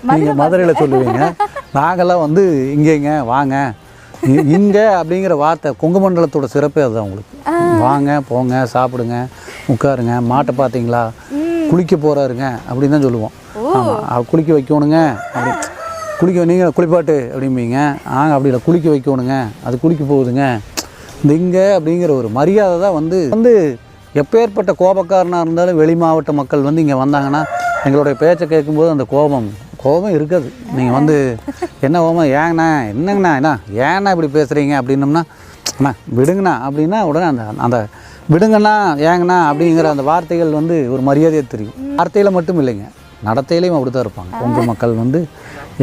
நீங்கள் மதுரையில் சொல்லுவீங்க. நாங்கள்லாம் வந்து இங்கேங்க வாங்க இங்கே அப்படிங்கிற வார்த்தை கொங்கு மண்டலத்தோட சிறப்பே அதுதான். உங்களுக்கு வாங்க போங்க சாப்பிடுங்க உட்காருங்க மாட்டை பார்த்தீங்களா குளிக்க போகிறாருங்க அப்படின்னு தான் சொல்லுவோம். ஆமாம் குளிக்க வைக்கணுங்க அப்படி குளிக்க நீங்கள் குளிப்பாட்டு அப்படிம்பீங்க. அப்படி இல்லை குளிக்க வைக்கணுங்க அது குளிக்க போகுதுங்க. இந்த இங்கே அப்படிங்கிற ஒரு மரியாதை தான் வந்து எப்பேற்பட்ட கோபக்காரனாக இருந்தாலும் வெளி மாவட்ட மக்கள் வந்து இங்கே வந்தாங்கன்னா எங்களுடைய பேச்சை கேட்கும்போது அந்த கோபம் இருக்காது. நீங்கள் வந்து என்ன கோபம் ஏங்கண்ணா என்னங்கண்ணா ஏன்னா இப்படி பேசுகிறீங்க அப்படின்னோம்னா அண்ணா விடுங்கண்ணா அப்படின்னா உடனே அந்த விடுங்கண்ணா ஏங்கண்ணா அப்படிங்கிற அந்த வார்த்தைகள் வந்து ஒரு மரியாதையை தெரியும். வார்த்தையில் மட்டும் இல்லைங்க நடத்தையிலையும் அப்படி தான் இருப்பாங்க. கொங்கு மக்கள் வந்து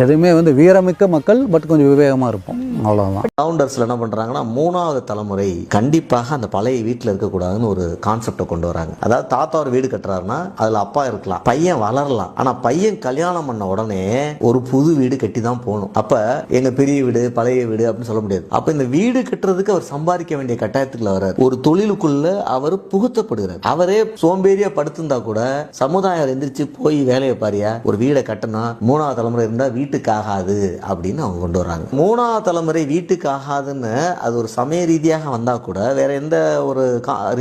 எதுவுமே வந்து வீரமிக்க மக்கள், பட் கொஞ்சம் விவேகமாக இருப்போம், அவ்வளோதான். ஃபவுண்டர்ஸில் என்ன பண்ணுறாங்கன்னா 3வது தலைமுறை கண்டிப்பாக அந்த பழைய வீட்டில் இருக்கக்கூடாதுன்னு ஒரு கான்செப்டை கொண்டு வராங்க. அதாவது தாத்தா ஒரு வீடு கட்டுறாருன்னா அதில் அப்பா இருக்கலாம், பையன் வளரலாம். ஆனால் பையன் கல்யாணம் பண்ண உடனே ஒரு புது வீடு கட்டி தான் போகணும். அப்போ எங்கள் பெரிய வீடு பழைய வீடு அப்படின்னு சொல்ல முடியாது. அப்போ இந்த வீடு கட்டுறதுக்கு அவர் சம்பாதிக்க வேண்டிய கட்டாயத்துக்குள்ள வர்றார். ஒரு தொழிலுக்குள்ள அவர் புகுத்தப்படுகிறார். அவரே சோம்பேறியா படுத்திருந்தா கூட சமுதாயம் எந்திரிச்சு போய் வேலையை பாரியா ஒரு வீடை கட்டணும் 3வது தலைமுறை இருந்தால் வீட்டுக்கு ஆகாது அப்படின்னு அவங்க கொண்டு வர்றாங்க. 3வது தலைமுறை வீட்டுக்கு ஆகாதுன்னு அது ஒரு சமய ரீதியாக வந்தா கூட வேற எந்த ஒரு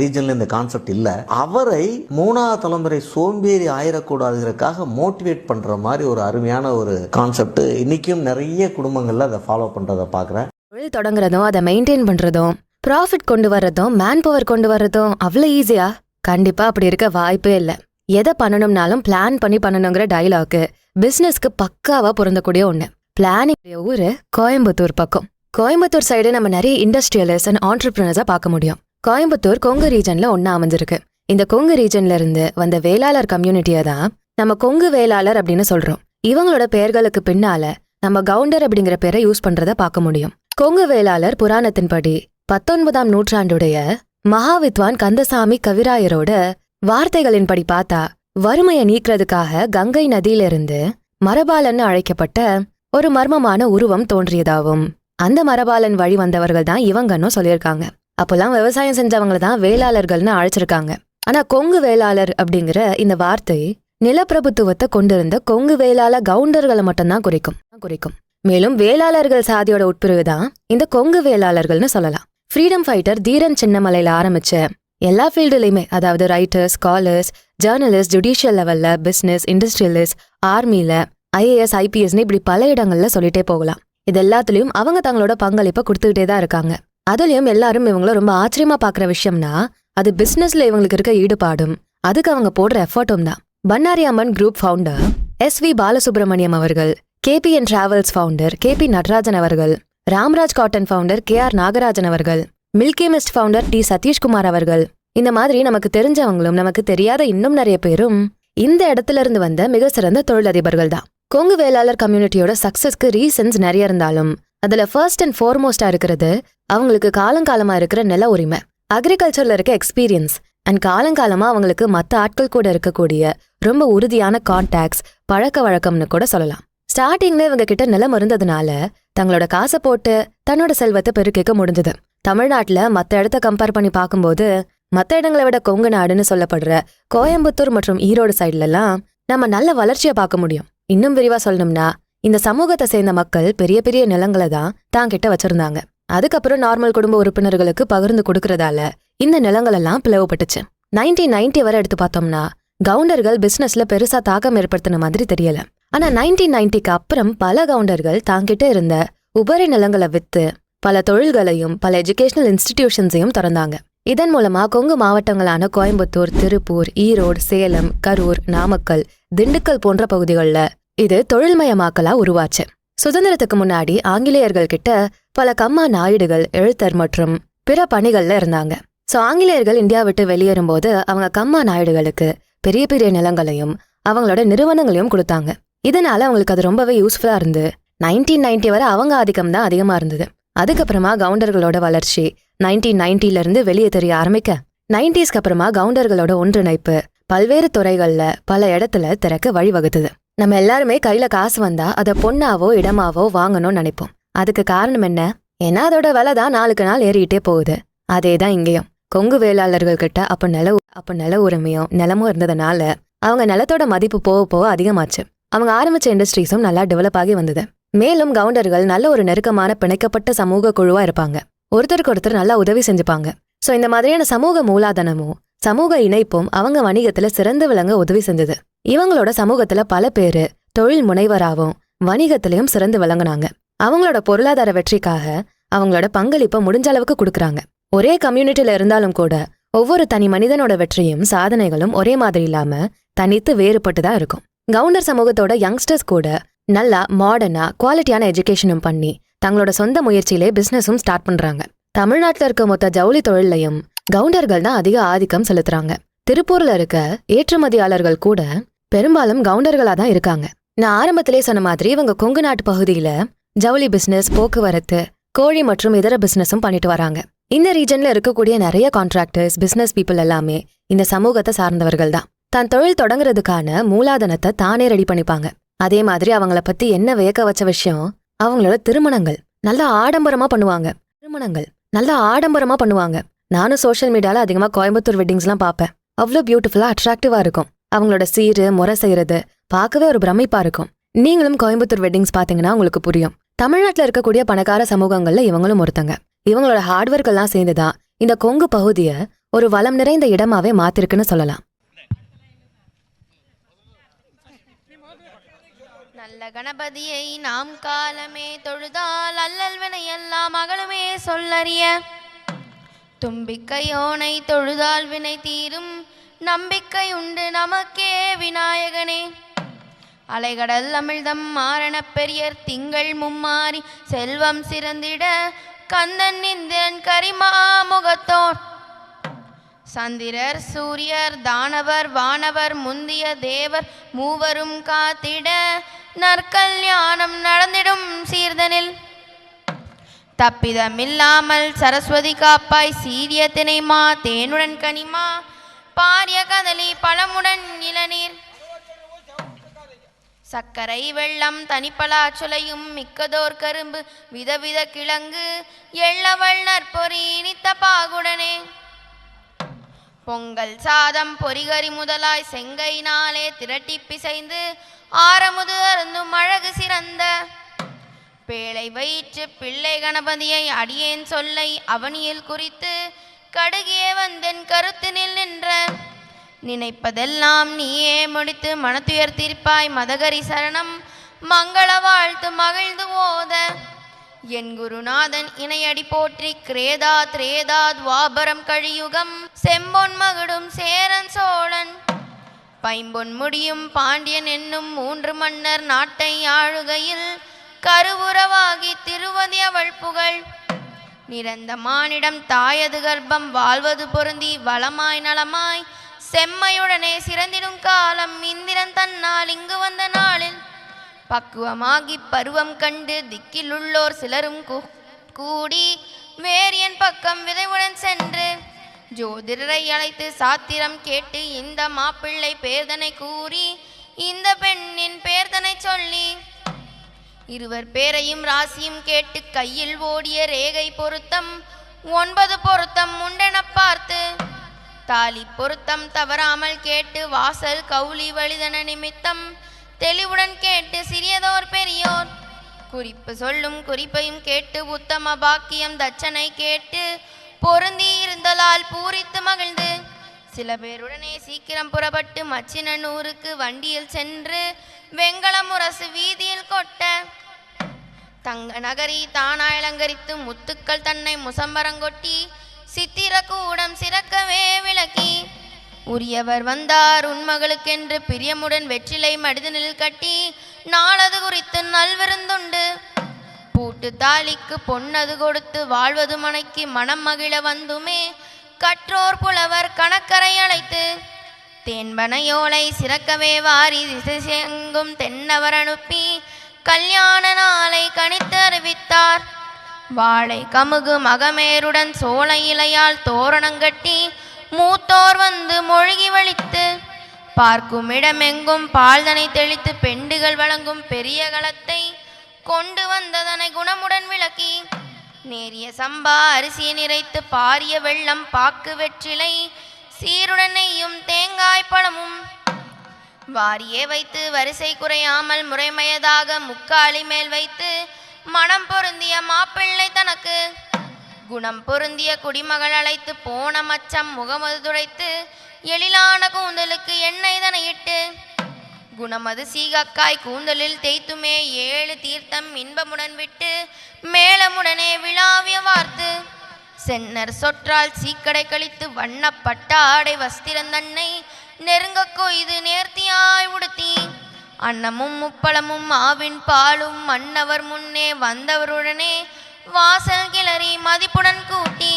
ரீஜன்ல இந்த கான்செப்ட் இல்ல. அவரை 3வது தலைமுறை சோம்பேறி ஆயிடக்கூடாதுங்கிறதுக்காக மோட்டிவேட் பண்ற மாதிரி ஒரு அருமையான ஒரு கான்செப்ட் இன்னைக்கும் நிறைய குடும்பங்கள்ல அதை ஃபாலோ பண்றதை பாக்குறேன். தொழில் தொடங்குறதும் அதை மெயின்டைன் பண்றதும் ப்ராஃபிட் கொண்டு வர்றதும் மேன் பவர் கொண்டு வர்றதும் அவ்வளவு ஈஸியா? கண்டிப்பா அப்படி இருக்க வாய்ப்பே இல்லை. எதை பண்ணணும்னாலும் பிளான் பண்ணி பண்ணணுங்கிற டயலாக்கு பிசினஸ்க்கு பக்காவா பொருந்தக்கூடிய ஒண்ணு. பிளானிங் ஊரு கோயம்புத்தூர் பக்கம். கோயம்புத்தூர் சைடு நம்ம நிறைய இண்டஸ்ட்ரியலிஸ்ட் அண்ட் ஆண்டர்பிரினர்ஸா பார்க்க முடியும். கோயம்புத்தூர் கொங்கு ரீஜன்ல ஒன்னா அமைஞ்சிருக்கு. இந்த கொங்கு ரீஜன்ல இருந்து வந்த வேளாளர் கம்யூனிட்டியை தான் நம்ம கொங்கு வேளாளர் அப்படின்னு சொல்றோம். இவங்களோட பெயர்களுக்கு பின்னால நம்ம கவுண்டர் அப்படிங்கிற பேரை யூஸ் பண்றத பார்க்க முடியும். கொங்கு வேளாளர் புராணத்தின்படி 19ஆம் நூற்றாண்டுடைய மகாவித்வான் கந்தசாமி கவிராயரோட வார்த்தைகளின்படி பார்த்தா வறுமையை நீக்கிறதுக்காக கங்கை நதியிலிருந்து மரபாலன் அழைக்கப்பட்ட ஒரு மர்மமான உருவம் தோன்றியதாகவும் அந்த மரபாலன் வழி வந்தவர்கள் தான் இவங்கன்னு சொல்லியிருக்காங்க. அப்பெல்லாம் விவசாயம் செஞ்சவங்களை தான் வேளாளர்கள்னு அழைச்சிருக்காங்க. ஆனா கொங்கு வேளாளர் அப்படிங்கிற இந்த வார்த்தை நிலப்பிரபுத்துவத்தை கொண்டிருந்த கொங்கு வேளாள கவுண்டர்களை மட்டும்தான் குறிக்கும். மேலும் வேளாளர்கள் சாதியோட உட்பிரிவு தான் இந்த கொங்கு வேளாளர்கள்னு சொல்லலாம். ஃப்ரீடம் ஃபைட்டர் தீரன் சின்னமலையில ஆரம்பிச்ச எல்லா ஃபீல்டுலையுமே, அதாவது ரைட்டர்ஸ், ஸ்காலர்ஸ், ஜேர்னலிஸ்ட், ஜுடிஷியல் லெவல்ல, பிசினஸ், இண்டஸ்ட்ரியலிஸ்ட், ஆர்மில, IAS, IPSன்னு இப்படி பல இடங்கள்ல சொல்லிட்டே போகலாம். இது எல்லாத்துலயும் அவங்க தங்களோட பங்களிப்பை கொடுத்துக்கிட்டே தான் இருக்காங்க. அதுலயும் எல்லாரும் இவங்கள ரொம்ப ஆச்சரியமா பாக்குற விஷயம்னா அது பிசினஸ்ல இவங்களுக்கு இருக்க ஈடுபாடும் அதுக்கு அவங்க போடுற எஃபர்ட்டும் தான். Bannari Amman group founder SV Balasubramaniam அவர்கள், KPN travels founder KP Natarajan அவர்கள், Ramraj cotton founder KR Nagarajan அவர்கள், Milky Mist founder T Satishkumar அவர்கள், இந்த மாதிரி நமக்கு தெரிஞ்சவங்களும் நமக்கு தெரியாத இன்னும் நிறைய பேரும் இந்த இடத்துல இருந்து வந்த மிக சிறந்த தொழிலதிபர்கள் தான். கொங்கு வேளாளர் கம்யூனிட்டியோட சக்சஸ்க்கு ரீசன்ஸ் நிறைய இருந்தாலும் அதுல ஃபர்ஸ்ட் அண்ட் ஃபார்மோஸ்டா இருக்கிறது அவங்களுக்கு காலங்காலமா இருக்கிற நில உரிமை, அக்ரிகல்ச்சர்ல இருக்க எக்ஸ்பீரியன்ஸ் அண்ட் காலங்காலமா அவங்களுக்கு மற்ற ஆட்கள் கூட இருக்கக்கூடிய ரொம்ப உறுதியான கான்டாக்ட்ஸ், பழக்க வழக்கம்னு கூட சொல்லலாம். ஸ்டார்டிங்ல இவங்க கிட்ட நிலம் இருந்ததுனால தங்களோட காசை போட்டு தன்னோட செல்வத்தை பெருக்கிக்க முடிஞ்சது. தமிழ்நாட்டுல மத்த இடத்த கம்பேர் பண்ணி பார்க்கும்போது மத்த இடங்களை விட கொங்கு நாடுன்னு சொல்லப்படுற கோயம்புத்தூர் மற்றும் ஈரோடு சைட்ல எல்லாம் நம்ம நல்ல வளர்ச்சியை பார்க்க முடியும். இன்னும் விரிவா சொல்லணும்னா இந்த சமூகத்தை சேர்ந்த மக்கள் பெரிய பெரிய நிலங்களை தான் தாங்கிட்ட வச்சிருந்தாங்க. அதுக்கப்புறம் நார்மல் குடும்ப உறுப்பினர்களுக்கு பகிர்ந்து கொடுக்கறதால இந்த நிலங்கள் எல்லாம் பிளவுபட்டுச்சு. 1990 வரை எடுத்து பார்த்தோம்னா கவுண்டர்கள் பிசினஸ்ல பெருசா தாக்கம் ஏற்படுத்தின மாதிரி தெரியல. ஆனா 1990க்கு அப்புறம் பல கவுண்டர்கள் தாங்கிட்ட இருந்த உபரி நிலங்களை வித்து பல தொழில்களையும் பல எஜுகேஷனல் இன்ஸ்டிடியூஷன்ஸையும் திறந்தாங்க. இதன் மூலமா கொங்கு மாவட்டங்களான கோயம்புத்தூர், திருப்பூர், ஈரோடு, சேலம், கரூர், நாமக்கல், திண்டுக்கல் போன்ற பகுதிகளில் இது தொழில்மயமாக்கலா உருவாச்சு. சுதந்திரத்துக்கு முன்னாடி ஆங்கிலேயர்கள் கிட்ட பல கம்மா நாயுடுகள், எழுத்தர் மற்றும் பிற பணிகள்ல இருந்தாங்க. சோ ஆங்கிலேயர்கள் இந்தியா விட்டு வெளியேறும்போது அவங்க கம்மா நாயுடுகளுக்கு பெரிய பெரிய நிலங்களையும் அவங்களோட நிறுவனங்களையும் கொடுத்தாங்க. இதனால அவங்களுக்கு அது ரொம்பவே யூஸ்ஃபுல்லா இருந்து 1990 வரை அவங்க ஆதிக்கம் தான் அதிகமா இருந்தது. அதுக்கப்புறமா கவுண்டர்களோட வளர்ச்சி 1990ல இருந்து வெளியே தெரிய ஆரம்பிக்க 90ஸ்க்கு அப்புறமா கவுண்டர்களோட ஒன்றிணைப்பு பல்வேறு துறைகள்ல பல இடத்துல திறக்க வழிவகுத்தது. நம்ம எல்லாருமே கையில காசு வந்தா அதை பொண்ணாவோ இடமாவோ வாங்கணும்னு நினைப்போம். அதுக்கு காரணம் என்ன? ஏன்னா அதோட விலை தான் நாளுக்கு நாள் ஏறிக்கிட்டே போகுது. அதேதான் இங்கேயும். கொங்கு வேளாளர்கள் கிட்ட அப்ப நில உரிமையும் நிலமும் இருந்ததுனால அவங்க நிலத்தோட மதிப்பு போக போக அதிகமாச்சு. அவங்க ஆரம்பிச்ச இண்டஸ்ட்ரீஸும் நல்லா டெவலப் ஆகி வந்தது. மேலும் கவுண்டர்கள் நல்ல ஒரு நெருக்கமான பிணைக்கப்பட்ட சமூக குழுவா இருப்பாங்க. ஒருத்தருக்கு ஒருத்தர் நல்லா உதவி செஞ்சுப்பாங்க. சோ இந்த மாதிரியான சமூக மூலாதனமும் சமூக இணைப்பும் அவங்க வணிகத்துல சிறந்து விளங்க உதவி செஞ்சது. இவங்களோட சமூகத்துல பல பேரு தொழில் முனைவராகவும் வணிகத்திலையும் சிறந்து விளங்குனாங்க. அவங்களோட பொருளாதார வெற்றிக்காக அவங்களோட பங்களிப்பை முடிஞ்ச அளவுக்கு கொடுக்கறாங்க. ஒரே கம்யூனிட்டில இருந்தாலும் கூட ஒவ்வொரு தனி மனிதனோட வெற்றியும் சாதனைகளும் ஒரே மாதிரி இல்லாம தனித்து வேறுபட்டு தான் இருக்கும். கவுண்டர் சமூகத்தோட யங்ஸ்டர்ஸ் கூட நல்லா மாடர்னா குவாலிட்டியான எஜுகேஷனும் பண்ணி தங்களோட சொந்த முயற்சியிலே பிசினஸும் ஸ்டார்ட் பண்றாங்க. தமிழ்நாட்டில் இருக்க மொத்த ஜவுளி தொழிலையும் கவுண்டர்கள் தான் அதிக ஆதிக்கம் செலுத்துறாங்க. திருப்பூர்ல இருக்க ஏற்றுமதியாளர்கள் கூட பெரும்பாலும் கவுண்டர்களா தான் இருக்காங்க. நான் ஆரம்பத்திலே சொன்ன மாதிரி இவங்க கொங்கு நாட்டு பகுதியில ஜவுளி பிசினஸ், போக்குவரத்து, கோழி மற்றும் இதர பிசினஸும் பண்ணிட்டு வராங்க. இந்த ரீஜன்ல இருக்கக்கூடிய நிறைய கான்ட்ராக்டர்ஸ், பிசினஸ் பீப்புள் எல்லாமே இந்த சமூகத்தை சார்ந்தவர்கள் தான். தான் தொழில் தொடங்குறதுக்கான மூலாதனத்தை தானே ரெடி பண்ணிப்பாங்க. அதே மாதிரி அவங்கள பத்தி என்ன வியக்க வச்ச விஷயம், அவங்களோட திருமணங்கள் நல்லா ஆடம்பரமா பண்ணுவாங்க. நானும் சோஷியல் மீடியால அதிகமா கோயம்புத்தூர் வெட்டிங்ஸ்லாம் பார்ப்பேன். அவ்வளோ பியூட்டிஃபுல்லா அட்ராக்டிவா இருக்கும். அவங்களோட சீரு முறை செய்யறது பார்க்கவே ஒரு பிரமிப்பா இருக்கும். நீங்களும் கோயம்புத்தூர் வெட்டிங்ஸ் பாத்தீங்கன்னா உங்களுக்கு புரியும். தமிழ்நாட்டில் இருக்கக்கூடிய பணக்கார சமூகங்கள்ல இவங்களும் ஒருத்தங்க. இவங்களோட ஹார்ட் ஒர்க் எல்லாம் சேர்ந்துதான் இந்த கொங்கு பகுதியை ஒரு வளம் நிறைந்த இடமாவே மாத்திருக்குன்னு சொல்லலாம். நல்ல கணபதியை நாம் காலமே தொழுதால் அல்லல் வினையெல்லாம் அகலுமே சொல்லறிய. தும்பிக்கையோனை தொழுதால் வினை தீரும் நம்பிக்கை உண்டு நமக்கே விநாயகனே. அலைகடல் அமிழ்தம் மாரண பெரியர் திங்கள் மும்மாறி செல்வம் சிறந்திட கந்தன் இந்திரன் கரிமாமுகத்தோன் சந்திரர் சூரியர் தானவர் வானவர் முந்திய தேவர் மூவரும் காத்திட நற்கல்யாணம் நடந்திடும் சீர்தனில். தப்பிதமில்லாமல் சரஸ்வதி காப்பாய் சீரிய தினைமா தேனுடன் கனிமா பாரிய கதலி பழமுடன் இளநீர் சக்கரை வெள்ளம் தனிப்பலாச்சுளையும் மிக்கதோர் கரும்பு விதவித கிழங்கு எள்ளவள் நற்பொறி இனித்த பாகுடனே. பொங்கல் சாதம் பொறிகறி முதலாய் செங்கை நாளே திரட்டி பிசைந்து ஆரமுது அருந்தும் அழகு சிறந்த பேழை வயிற்று பிள்ளை கணபதியை அடியேன் சொல்லை அவனியில் குறித்து கடுகிய வந்தன் கருத்தினில் நின்ற. நினைப்பதெல்லாம் நீயே முடித்து மனத்துயர் தீர்ப்பாய் மதகரி சரணம் மங்கள வாழ்த்து மகிழ்ந்து ஓத. என் குருநாதன் இணையடி போற்றி கிரேதா திரேதா துவாபரம் கழியுகம் செம்பொன் மகுடும் சேரன் சோழன் பைம்பொன் முடியும் பாண்டியன் என்னும் 3 மன்னர் நாட்டை ஆளுகையில் கருவுறவாகி திருவதி அவள் புகழ். நிறந்த மானிடம் தாயது கர்ப்பம் வாழ்வது பொருந்தி வளமாய் நலமாய் செம்மையுடனே சிறந்திடும் காலம் இந்திரன் தன்னால் இங்கு வந்த நாளில். பக்குவமாகி பருவம் கண்டு திக்கில் உள்ளோர் சிலரும் கூடி வேரியன் பக்கம் விதைவுடன் சென்று ஜோதிடரை அழைத்து சாத்திரம் கேட்டு இந்த மாப்பிள்ளை பேர்தனை கூறி இந்த பெண்ணின் பேர்தனை சொல்லி இருவர் பேரையும் ராசியும் கேட்டு கையில் ஓடிய ரேகை பொருத்தம் 9 பொருத்தம் உண்டென பார்த்து தாலி பொருத்தம் தவறாமல் கேட்டு வாசல் கௌலி வழிதன நிமித்தம் தெளிவுடன் கேட்டு சிறியதோர் பெரியோர் குறிப்பு சொல்லும் குறிப்பையும் கேட்டு உத்தம பாக்கியம் தட்சனை கேட்டு பொருந்தி இருந்தலால் பூரித்து மகிழ்ந்து சில பேருடனே சீக்கிரம் புறப்பட்டு மச்சினூருக்கு வண்டியில் சென்று வெங்கல முரசு வீதியில் கொட்ட தங்க நகரி தானாய் அலங்கரித்து முத்துக்கள் தன்னை முசம்பரங்கொட்டி சித்திர கூடம் சிறக்கவே விளக்கி உரியவர் வந்தார் உன்மகளுக்கென்று பிரியமுடன் வெற்றிலை மடிதனில் கட்டி நாளது குறித்து நல்விருந்துண்டு பூட்டு தாலிக்கு பொன்னது கொடுத்து வாழ்வது மனைக்கு மனம் மகிழ வந்துமே கற்றோர் புலவர் கணக்கரை அழைத்து தேன்பனையோலை சிறக்கவே வாரி திசையெங்கும் தென்னவர் அனுப்பி கல்யாண நாளை கணித்து அறிவித்தார். வாழை கமுகு மகமேருடன் சோலை இலையால் தோரணங்கட்டி மூத்தோர் வந்து மொழிகி வலித்து பார்க்கும் இடமெங்கும் பால்தனை தெளித்து பெண்டுகள் வழங்கும் பெரிய களத்தை கொண்டு வந்ததனை குணமுடன் விளக்கி நேரிய சம்பா அரிசியை நிறைத்து பாரிய வெள்ளம் பாக்கு வெற்றிலை சீருடன் நெய்யும் தேங்காய் பழமும் வாரியே வைத்து வரிசை குறையாமல் முறைமையதாக முக்காலி மேல் வைத்து மனம் பொருந்திய மாப்பிள்ளை தனக்கு குணம் பொருந்திய குடிமகள் அழைத்து போன மச்சம் முகமது துடைத்து எழிலான கூந்தலுக்கு எண்ணெய் தனையிட்டு குணமது சீகக்காய் கூந்தலில் தேய்த்துமே 7 தீர்த்தம் இன்பமுடன் விட்டு மேளமுடனே விழாவிய வார்த்து சென்னர் சொற்றால் சீக்கடை கழித்து வண்ணப்பட்ட ஆடை வஸ்திரந்தன்னை நெருங்க கொய்து நேர்த்தியாய் உடுத்தி அன்னமும் முப்பளமும் ஆவின் பாலும் மன்னவர் முன்னே வந்தவருடனே வாசல் கிளறி மதிப்புடன் கூட்டி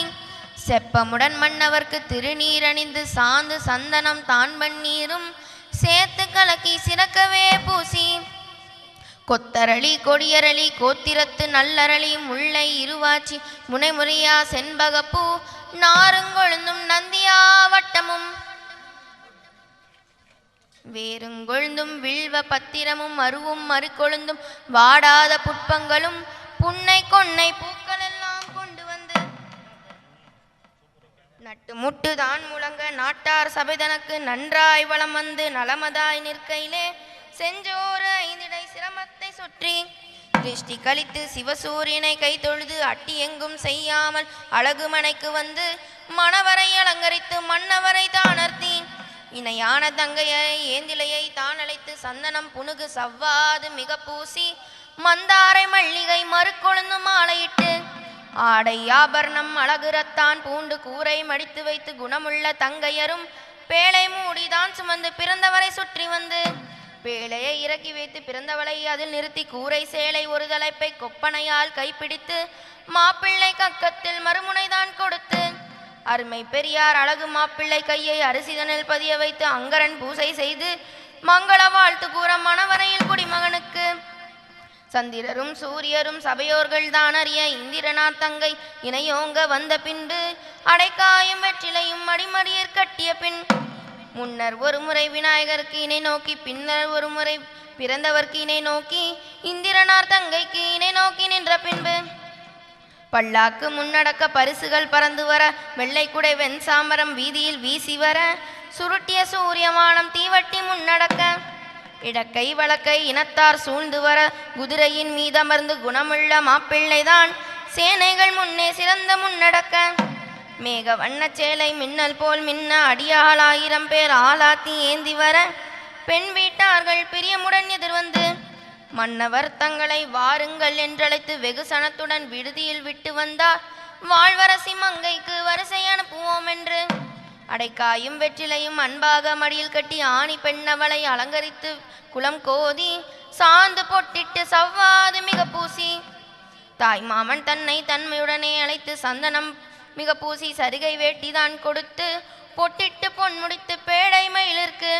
செப்பமுடன் மன்னவர்க்கு திருநீரணிந்து சாந்து சந்தனம் தான் பன்னீரும் சேர்த்து கலக்கி சிறக்கவே பூசி கொத்தரளி கொடியரளி கோத்திரத்து நல்லரளி முல்லை இருவாச்சி முனைமுறையா செண்பகப்பூ நாருங்கொழுந்தும் நந்தியா வட்டமும் வேறுங்கொழுந்தும் வில்வ பத்திரமும் மருவும் மறுக்கொழுந்தும் வாடாத புட்பங்களும் புன்னை கொன்னை பூக்கள் எல்லாம் கொண்டு வந்து நட்டு முட்டு தான் முழங்க நாட்டார் சபை தனக்கு நன்றாய் வளம் வந்து நலமதாய் நிற்கையிலே செஞ்சோறு 5 இடை சிரமத்தை சுற்றி திருஷ்டி கழித்து சிவசூரியனை கை தொழுது அட்டி எங்கும் செய்யாமல் அழகு மனைக்கு வந்து மணவரை அலங்கரித்து மன்னவரை தானர்த்தி இணையான தங்கையை ஏந்திலையை தான் அழைத்து சந்தனம் புனுகு சவ்வாது மிக பூசி மந்தாரை மல்லிகை மறுக்கொழுந்து மாலையிட்டு ஆடை ஆபரணம் அழகுரத்தான் பூண்டு கூரை மடித்து வைத்து குணமுள்ள தங்கையரும் பேழை மூடிதான் சுமந்து பிறந்தவரை சுற்றி வந்து பேழையை இறக்கி வைத்து பிறந்தவளை அதில் நிறுத்தி கூரை சேலை ஒரு தலைப்பை கொப்பனையால் கைப்பிடித்து மாப்பிள்ளை கக்கத்தில் மறுமுனைதான் கொடுத்து அருமை பெரியார் அழகு மாப்பிள்ளை கையை அரிசிதனில் பதிய வைத்து அங்கரன் பூசை செய்து மங்கள வாழ்த்து கூற மணவரையில் குடிமகனுக்கு சந்திரரும் சூரியரும் சபையோர்கள் தான் அறிய இந்திரனார் தங்கை இணையோங்க வந்த பின்பு அடைக்காயும் வெற்றிலையும் மடிமடியர் கட்டிய பின் முன்னர் ஒரு முறை விநாயகருக்கு இணை நோக்கி பின்னர் ஒரு முறை பிறந்தவர்க்கு இணை நோக்கி இந்திரனார் தங்கைக்கு இணை நோக்கி நின்ற பின்பு பல்லாக்கு முன்னடக்க பரிசுகள் பறந்து வர வெள்ளை குடை வெண்சாமரம் வீதியில் வீசி வர சுருட்டிய சூரியமானம் தீவட்டி முன்னடக்க இடக்கை வழக்கை இனத்தார் சூழ்ந்து வர குதிரையின் மீதமர்ந்து குணமுள்ள மாப்பிள்ளைதான் சேனைகள் முன்னே சிறந்த முன்னடக்க மேக வண்ணச் சேலை மின்னல் போல் மின்ன அடியாள் 1000 பேர் ஆளாத்தி ஏந்தி வர பெண் வீட்டார்கள் பிரியமுடன் எதிர்வந்து மன்னவர் தங்களை வாருங்கள் என்றழைத்து வெகு சனத்துடன் விடுதியில் விட்டு வந்தார் வாழ்வரசி மங்கைக்கு வரிசை அனுப்புவோம் என்று அடைக்காயும் வெற்றிலையும் அன்பாக மடியில் கட்டி ஆணி பெண்ணவளை அலங்கரித்து குளம் கோதி சாந்து பொட்டிட்டு சவ்வாது மிக பூசி தாய் மாமன் தன்னை தன்மையுடனே அழைத்து சந்தனம் மிக பூசி சரிகை வேட்டிதான் கொடுத்து பொட்டிட்டு பொன் முடித்து பேழை மயிலிற்கு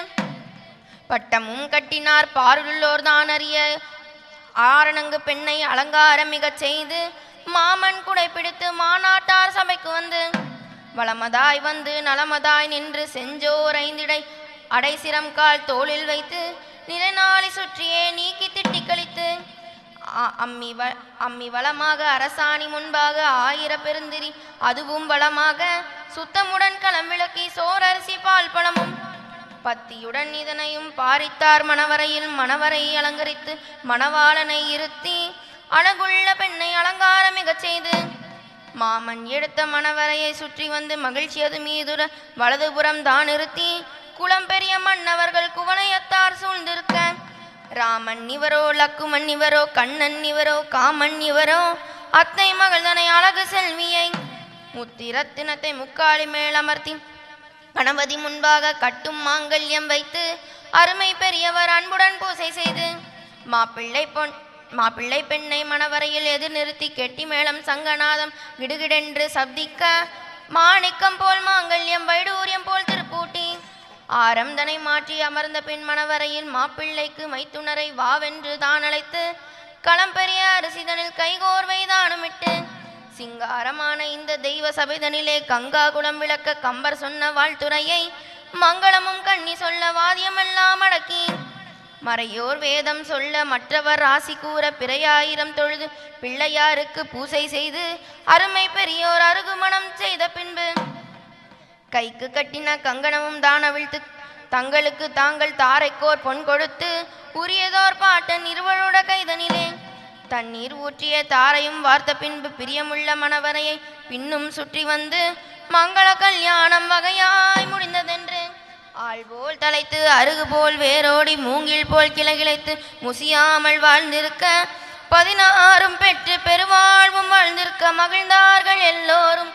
பட்டமும் கட்டினார் பாருள்ளோர் தான் அறிய ஆரணங்கு பெண்ணை அலங்காரம் மிக செய்து மாமன் குடை பிடித்து மாநாட்டார் சபைக்கு வந்து வளமதாய் வந்து நலமதாய் நின்று செஞ்சோர் 5 இடை அடைசிரம் கால் தோளில் வைத்து நிலைநாளி சுற்றியே நீக்கி திட்டி கழித்து அம்மி வளமாக அரசாணி முன்பாக 1000 பெருந்திரி அதுவும் வளமாக சுத்தமுடன் களம் விளக்கி சோரரிசி பால் பழமும் பத்தியுடன் இதனையும் பாரித்தார் மணவரையில் மணவரை அலங்கரித்து மணவாளனை இருத்தி அழகுள்ள பெண்ணை அலங்காரம் மிக செய்து மாமன் எடுத்த மணவரையை சுற்றி வந்து மகிழ்ச்சியது மீதுர வலதுபுறம் தான் நிறுத்தி குளம் பெரிய மன்னவர்கள் குவளையத்தார் சூழ்ந்திருக்க ராமன் இவரோ லக்குமன் இவரோ கண்ணன் இவரோ காமன் இவரோ அத்தை மகள் தனை அழகு செல்வியை முத்திரத்தினத்தை முக்காலி மேல் அமர்த்தி கணபதி முன்பாக கட்டும் மாங்கல்யம் வைத்து அருமை பெரியவர் அன்புடன் பூசை செய்து மாப்பிள்ளை பெண்ணை மணவரையில் எதிர் நிறுத்தி கெட்டி மேளம் சங்கநாதம் கிடுகிடென்று சப்திக்க மாணிக்கம் போல் மாங்கல்யம் வைடூரியம் போல் திருப்பூட்டி ஆரம் தனை மாற்றி அமர்ந்த பின் மணவரையில் மாப்பிள்ளைக்கு மைத்துணரை வாவென்று தான் அழைத்து களம்பெரிய அரிசிதனில் கைகோர்வை தானுமிட்டு சிங்காரமான இந்த தெய்வ சபைதனிலே கங்கா குளம் விளக்க கம்பர் சொன்ன வாழ்த்துறையை மங்களமும் கண்ணி சொல்ல வாதியமெல்லாம் அடக்கி மறையோர் வேதம் சொல்ல மற்றவர் ராசி கூற பிறையாயிரம் தொழுது பிள்ளையாருக்கு பூசை செய்து அருமை பெரியோர் அருகுமணம் செய்த பின்பு கைக்கு கட்டின கங்கணமும் தான் அவிழ்த்து தங்களுக்கு தாங்கள் தாரைக்கோர் பொன் கொடுத்து உரியதோர் பாட்டன் இருவரோட கைதனிலே தண்ணீர் ஊற்றிய தாரையும் வார்த்த பின்பு பிரியமுள்ள மணவரையை பின்னும் சுற்றி வந்து மங்கள கல்யாணம் வகையாய் முடிந்ததென்று ஆள் போல் தலைத்து அருகு போல் வேரோடி மூங்கில் போல் கிளைகிளைத்து முசியாமல் வாழ்ந்திருக்க 16 பெற்று பெருவாழ்வும் வாழ்ந்திருக்க மகிழ்ந்தார்கள் எல்லோரும்.